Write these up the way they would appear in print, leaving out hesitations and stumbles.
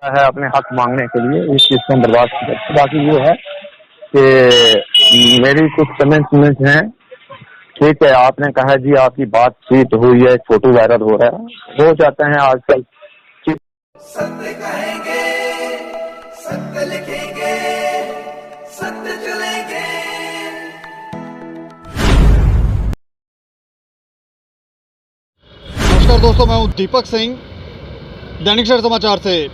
है अपने हक मांगने के लिए, इस चीज को हम बर्बाद नहीं करते। बाकी ये है कि मेरी कुछ कमेंट्स हैं। ठीक है, आपने कहा जी आपकी बातचीत हुई है, फोटो वायरल हो रहा है, हो जाते हैं आजकल। सत्य कहेंगे, सत्य लिखेंगे, सत्य चलेंगे। नमस्कार दोस्तों, मैं हूं दीपक सिंह, दैनिक सवेरा समाचार से।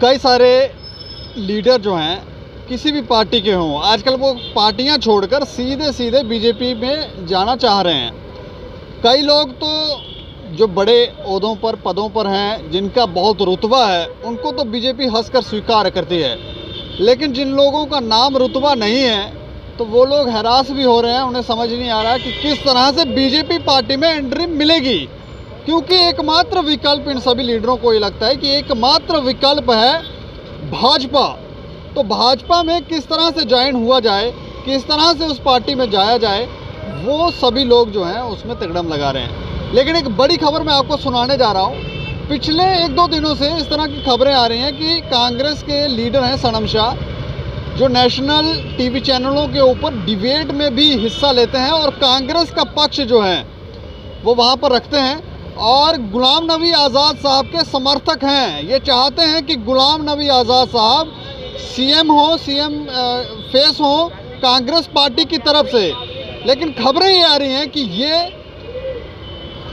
कई सारे लीडर जो हैं किसी भी पार्टी के हों, आजकल वो पार्टियां छोड़कर सीधे सीधे बीजेपी में जाना चाह रहे हैं। कई लोग तो जो बड़े ओहदों पर, पदों पर हैं, जिनका बहुत रुतबा है, उनको तो बीजेपी हंसकर स्वीकार करती है। लेकिन जिन लोगों का नाम रुतबा नहीं है, तो वो लोग हैरास भी हो रहे हैं। उन्हें समझ नहीं आ रहा कि किस तरह से बीजेपी पार्टी में एंट्री मिलेगी, क्योंकि एकमात्र विकल्प इन सभी लीडरों को ये लगता है कि एकमात्र विकल्प है भाजपा। तो भाजपा में किस तरह से ज्वाइन हुआ जाए, किस तरह से उस पार्टी में जाया जाए, वो सभी लोग जो हैं उसमें तिकड़म लगा रहे हैं। लेकिन एक बड़ी खबर मैं आपको सुनाने जा रहा हूँ। पिछले 1-2 दिनों से इस तरह की खबरें आ रही हैं कि कांग्रेस के लीडर हैं सनम शाह, जो नेशनल टीवी चैनलों के ऊपर डिबेट में भी हिस्सा लेते हैं और कांग्रेस का पक्ष जो है वो वहाँ पर रखते हैं, और गुलाम नबी आज़ाद साहब के समर्थक हैं। ये चाहते हैं कि गुलाम नबी आज़ाद साहब सीएम फेस हो कांग्रेस पार्टी की तरफ से। लेकिन खबरें ये आ रही हैं कि ये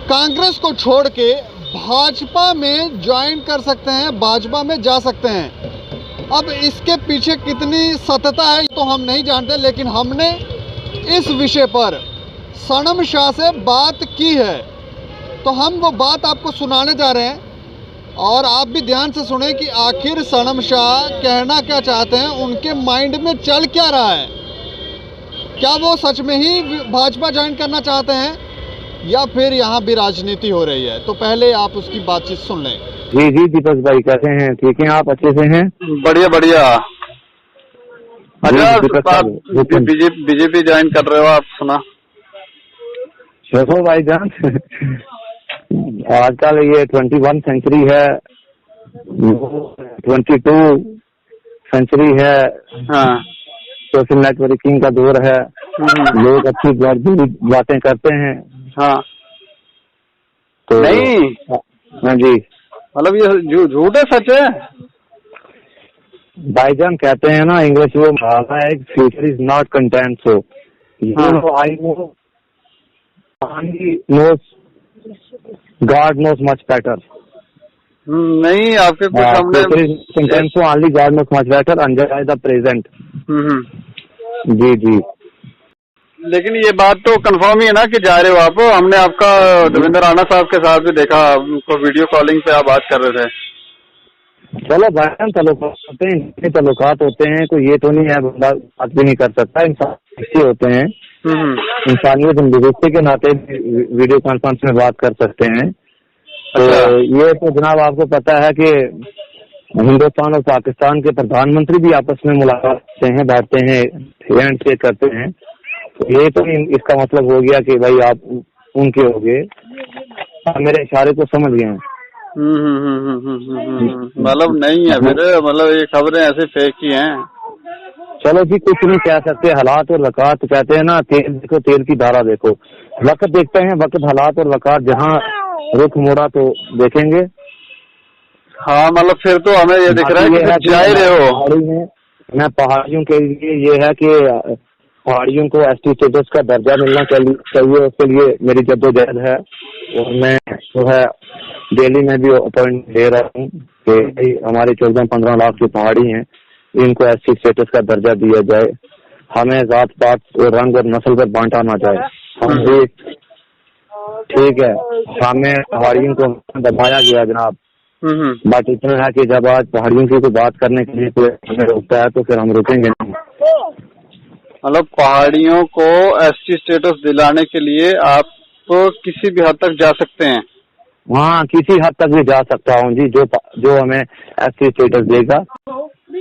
कांग्रेस को छोड़ के भाजपा में ज्वाइन कर सकते हैं, भाजपा में जा सकते हैं। अब इसके पीछे कितनी सत्यता है तो हम नहीं जानते, लेकिन हमने इस विषय पर सनम शाह से बात की है, तो हम वो बात आपको सुनाने जा रहे हैं। और आप भी ध्यान से सुने कि आखिर सनम शाह कहना क्या चाहते हैं, उनके माइंड में चल क्या रहा है। क्या वो सच में ही भाजपा ज्वाइन करना चाहते हैं या फिर यहाँ भी राजनीति हो रही है। तो पहले आप उसकी बातचीत सुन लें। जी जी दीपक भाई, कैसे हैं? ठीक हैं आप? अच्छे से हैं? बढ़िया बढ़िया। अच्छा, बीजेपी ज्वाइन कर रहे हो आप, सुना? देखो भाईजान, आजकल ये 21 सेंचुरी है, 22 सेंचुरी है। हाँ, सोशल नेटवर्किंग का दौर है, लोग अच्छी बातें करते हैं। हाँ, तो नहीं, हाँ जी, मतलब ये झूठ है सच है? भाईजान कहते हैं ना, इंग्लिश वो भाषा है, future is not content. So I know God knows much better. नहीं, आपके कुछ हमने only God knows much better, enjoy the present. जी जी। लेकिन ये बात तो कंफर्म ही है ना कि जा रहे हो आप? हमने आपका देवेंद्र राणा साहब के साथ भी देखा, उनको वीडियो कॉलिंग पे आप बात कर रहे थे। चलो भाई, तल्लुकात होते हैं, कोई ये तो नहीं है बंदा बात भी नहीं कर सकता। इंसान होते हैं, इंसानियत हिंदुस्ती के नाते वीडियो कॉन्फ्रेंस में बात कर सकते हैं। तो ये तो जनाब आपको पता है कि हिंदुस्तान और पाकिस्तान के प्रधानमंत्री भी आपस में मुलाकात करते हैं, बैठते हैं, हैंड शेक करते हैं। तो ये तो इसका मतलब हो गया कि भाई आप उनके हो गए। मेरे इशारे को समझ गए हैं। मतलब नहीं है फिर, मतलब ये खबरें ऐसे फेक ही हैं। चलो जी, कुछ नहीं कह सकते। हालात और वक़ात कहते हैं ना, तेल देखो तेल की धारा देखो। वक्त देखते हैं, वक्त, हालात और वक़ात जहाँ रुख मोड़ा तो देखेंगे। हाँ, मतलब फिर तो हमें ये दिख रहा है कि जा ही रहे हो। मैं पहाड़ियों के लिए ये है कि पहाड़ियों को एसटी स्टेटस का दर्जा मिलना चाहिए। उसके लिए मेरी जद्दोजहद है, और मैं जो है दिल्ली में भी अपॉइंट दे रहा हूँ कि हमारे 14-15 लाख जो पहाड़ी हैं, इनको एसटी स्टेटस का दर्जा दिया जाए। हमें जात पात और रंग और नस्ल पर बांटा ना जाए। हम भी ठीक है, हमें पहाड़ियों को दबाया गया जनाब। बात इतना है कि जब आज पहाड़ियों की कोई बात करने के लिए कोई हमें रोकता है तो फिर हम रुकेंगे नहीं। मतलब पहाड़ियों को एसटी स्टेटस दिलाने के लिए आप किसी भी हद तक जा सकते हैं? हाँ, किसी हद तक भी जा सकता हूँ जी। जो हमें एसटी स्टेटस देगा,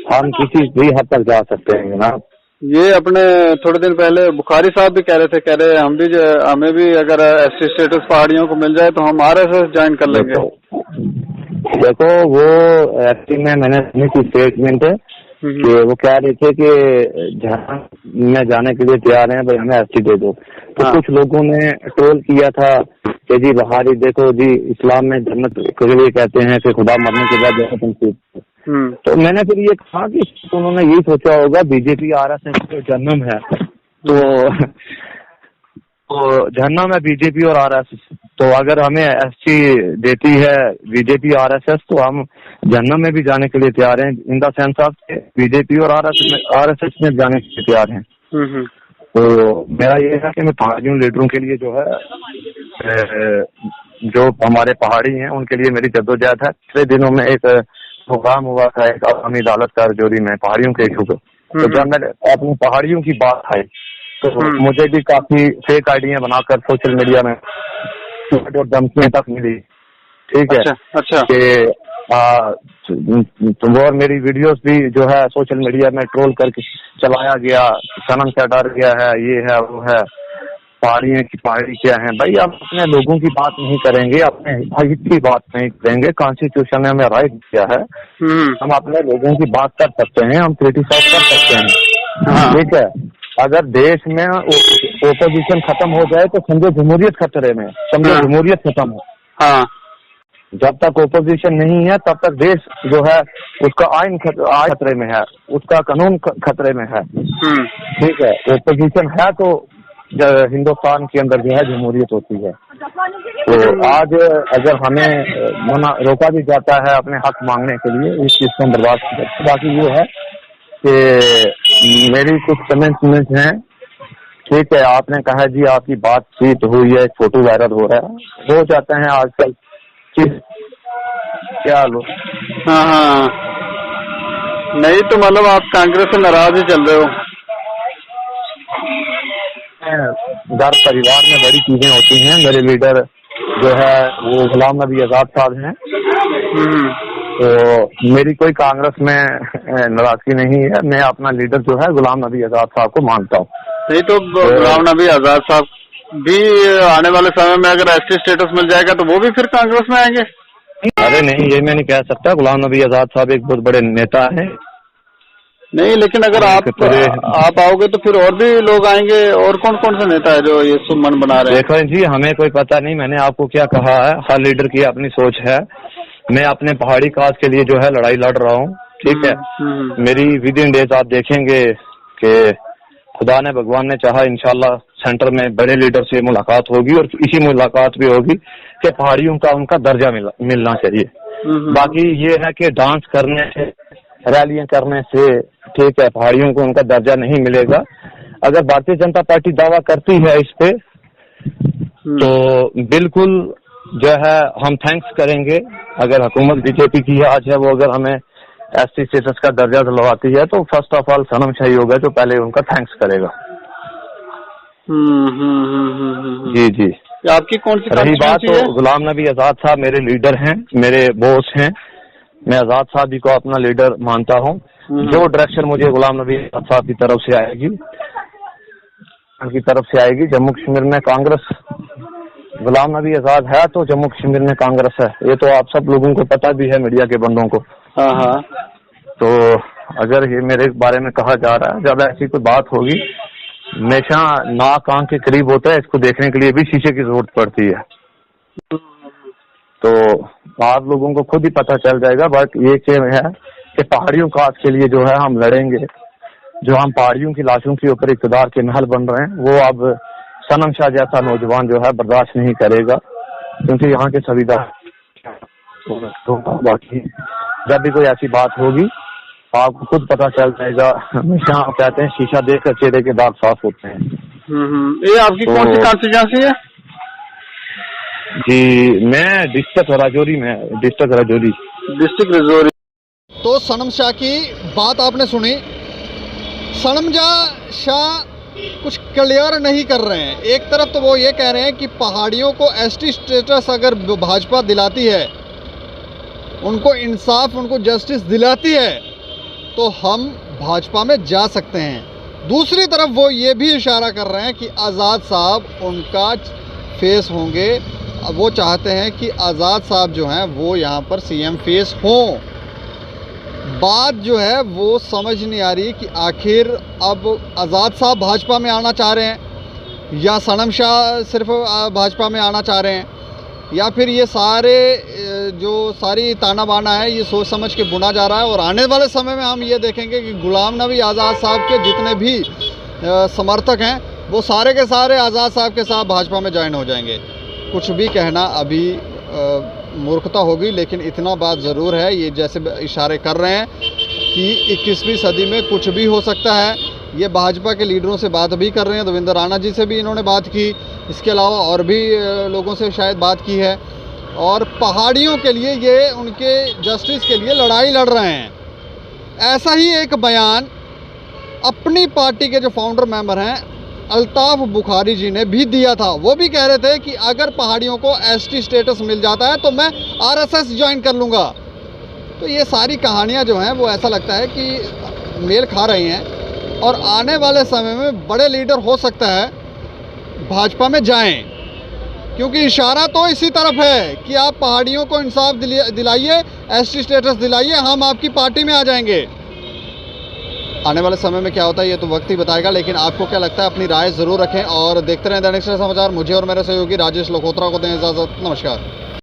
हम किसी भी हद तक जा सकते हैं जनाब। ये अपने थोड़े दिन पहले बुखारी साहब भी कह रहे हमें भी अगर एसटी स्टेटस पहाड़ियों को मिल जाए तो हम आरएसएस ज्वाइन कर लेंगे। देखो वो एक्चुअली में मैंने सुनी थी स्टेटमेंट कि वो कह रहे थे कि जहाँ में जाने के लिए तैयार हैं भाई हमें एसटी दे दो। तो कुछ लोगों ने ट्रोल किया था कि जी बहारी देखो जी इस्लाम में जन्नत के लिए कहते हैं कि खुदा मरने के बाद जन्नत नसीब। तो मैंने फिर ये कहा कि उन्होंने यही सोचा होगा बीजेपी आरएसएस जो जन्म है तो जहन्नम है बीजेपी और आरएसएस। तो अगर हमें एसटी देती है बीजेपी आरएसएस तो हम जहन्नम में भी जाने के लिए तैयार हैं, in the sense of BJP और आरएसएस में जाने के लिए तैयार हैं। तो मेरा ये है कि मैं पहाड़ियों लीडरों के लिए जो है जो हमारे पहाड़ी हैं उनके लिए मेरी जद्दोजहद है। पिछले दिनों में एक प्रोग्राम हुआ था एक अवामी अदालत का रजौरी में पहाड़ियों के इशू पे। तो जब मैंने अपनी पहाड़ियों की बात आई तो मुझे भी काफी फेक आइडिया बनाकर सोशल मीडिया में और धमकियां तक मिली। ठीक है। अच्छा। कि वो और मेरी वीडियोस भी जो है सोशल मीडिया में ट्रोल करके चलाया गया, सनम से डर गया है, ये है वो है, पहाड़ी क्या है। भाई हम अपने लोगों की बात नहीं करेंगे, अपने हित की बात नहीं करेंगे। कॉन्स्टिट्यूशन ने हमें राइट दिया है, हम अपने लोगों की बात कर सकते हैं, हम क्रिटिसाइज कर सकते हैं। ठीक है। अगर देश में ओपोजिशन खत्म हो जाए तो समझो जमहूरियत खतरे में, समझो जमहूरियत खत्म हो। जब तक ओपोजिशन नहीं है तब तक देश जो है उसका आइन खतरे में है, उसका कानून खतरे में है। ठीक है। ओपोजिशन है तो हिंदुस्तान के अंदर जो है जमहूरियत होती है। तो आज अगर हमें रोका भी जाता है अपने हक मांगने के लिए, इस चीज को बर्बाद कर। बाकी ये है कि मेरी कुछ कमेंट्स हैं। ठीक है। आपने कहा जी आपकी बातचीत हुई है, एक फोटो वायरल हो रहा है, हो जाते हैं आजकल क्या लोग। हाँ। नहीं तो मतलब आप कांग्रेस से नाराज ही चल रहे हो। घर परिवार में बड़ी चीजें होती हैं। मेरे लीडर जो है वो गुलाम नबी आजाद साहब हैं। तो मेरी कोई कांग्रेस में नाराजगी नहीं है। मैं अपना लीडर जो है गुलाम नबी आजाद साहब को मानता हूँ। नहीं तो गुलाम नबी आजाद साहब भी आने वाले समय में अगर एसटी स्टेटस मिल जाएगा तो वो भी फिर कांग्रेस में आएंगे? अरे नहीं, ये मैं नहीं कह सकता। गुलाम नबी आजाद साहब एक बहुत बड़े नेता हैं। नहीं, लेकिन अगर आप आओगे तो फिर और भी लोग आएंगे। और कौन कौन से नेता है जो ये सुमन बना रहे हैं? देखो जी, हमें कोई पता नहीं। मैंने आपको क्या कहा है, हर लीडर की अपनी सोच है। मैं अपने पहाड़ी कास्ट के लिए जो है लड़ाई लड़ रहा हूँ। ठीक है। मेरी विद इन डेज आप देखेंगे कि खुदा ने भगवान ने चाहा इंशाल्लाह सेंटर में बड़े लीडर से मुलाकात होगी और इसी मुलाकात भी होगी कि पहाड़ियों का उनका दर्जा मिलना चाहिए। बाकी ये है कि डांस करने से, रैलियां करने से, ठीक है, पहाड़ियों को उनका दर्जा नहीं मिलेगा। अगर भारतीय जनता पार्टी दावा करती है इस पे तो बिल्कुल जो है हम थैंक्स करेंगे। अगर हुकूमत बीजेपी की आज है, वो अगर हमें एसटी स्टेटस का दर्जा दिलवाती है तो फर्स्ट ऑफ ऑल सनम शाही होगा जो पहले उनका थैंक्स करेगा। जी जी। आपकी कौन सी रही बात तो गुलाम नबी आजाद साहब मेरे लीडर हैं, मेरे बॉस हैं। मैं आजाद साहब जी को अपना लीडर मानता हूँ। जो डायरेक्शन मुझे गुलाम नबी आजाद साहब की तरफ से आएगी, जम्मू कश्मीर में कांग्रेस, गुलाम नबी आजाद है तो जम्मू कश्मीर में कांग्रेस है। ये तो आप सब लोगों को पता भी है, मीडिया के बंदों को। तो अगर ये मेरे बारे में कहा जा रहा है, जब ऐसी कोई बात होगी, हमेशा नाक आंख के करीब होता है, इसको देखने के लिए भी शीशे की जरूरत पड़ती है। तो आप लोगों को खुद ही पता चल जाएगा। बट ये है कि पहाड़ियों कास्ट के लिए जो है हम लड़ेंगे। जो हम पहाड़ियों की लाशों के ऊपर इक़्तिदार के महल बन रहे हैं, वो अब सनम शाह जैसा नौजवान जो है बर्दाश्त नहीं करेगा, क्योंकि यहाँ के संविधान। बाकी जब भी कोई ऐसी बात होगी आपको खुद पता चल जाएगा। हमेशा आप कहते हैं शीशा देखकर चेहरे के दाग साफ होते हैं। ये आपकी कौन सी कॉन्स्टिट्यूएंसी है? जी मैं डिस्ट्रिक्ट राजौरी। तो सनम शाह की बात आपने सुनी। सनम शाह कुछ क्लियर नहीं कर रहे हैं। एक तरफ तो वो ये कह रहे हैं कि पहाड़ियों को एसटी स्टेटस अगर भाजपा दिलाती है, उनको इंसाफ, उनको जस्टिस दिलाती है, तो हम भाजपा में जा सकते हैं। दूसरी तरफ वो ये भी इशारा कर रहे हैं कि आज़ाद साहब उनका फेस होंगे, वो चाहते हैं कि आज़ाद साहब जो हैं वो यहाँ पर सीएम फेस हों। बात जो है वो समझ नहीं आ रही कि आखिर अब आज़ाद साहब भाजपा में आना चाह रहे हैं या सनम शाह सिर्फ भाजपा में आना चाह रहे हैं, या फिर ये सारे जो सारी ताना बाना है ये सोच समझ के बुना जा रहा है। और आने वाले समय में हम ये देखेंगे कि गुलाम नबी आज़ाद साहब के जितने भी समर्थक हैं वो सारे के सारे आज़ाद साहब के साथ भाजपा में ज्वाइन हो जाएंगे। कुछ भी कहना अभी मूर्खता होगी, लेकिन इतना बात ज़रूर है, ये जैसे इशारे कर रहे हैं कि 21वीं सदी में कुछ भी हो सकता है। ये भाजपा के लीडरों से बात भी कर रहे हैं, देवेंद्र राणा जी से भी इन्होंने बात की, इसके अलावा और भी लोगों से शायद बात की है, और पहाड़ियों के लिए ये उनके जस्टिस के लिए लड़ाई लड़ रहे हैं। ऐसा ही एक बयान अपनी पार्टी के जो फाउंडर मेंबर हैं अल्ताफ बुखारी जी ने भी दिया था। वो भी कह रहे थे कि अगर पहाड़ियों को एसटी स्टेटस मिल जाता है तो मैं आरएसएस ज्वाइन कर लूँगा। तो ये सारी कहानियाँ जो हैं वो ऐसा लगता है कि मेल खा रही हैं, और आने वाले समय में बड़े लीडर हो सकता है भाजपा में जाएं, क्योंकि इशारा तो इसी तरफ है कि आप पहाड़ियों को इंसाफ दिलाइए, एसटी स्टेटस दिलाइए, हम आपकी पार्टी में आ जाएंगे। आने वाले समय में क्या होता है ये तो वक्त ही बताएगा, लेकिन आपको क्या लगता है अपनी राय ज़रूर रखें और देखते रहें दैनिक सवेरा समाचार। मुझे और मेरे सहयोगी राजेश लोकोत्रा को दें इजाज़त। नमस्कार।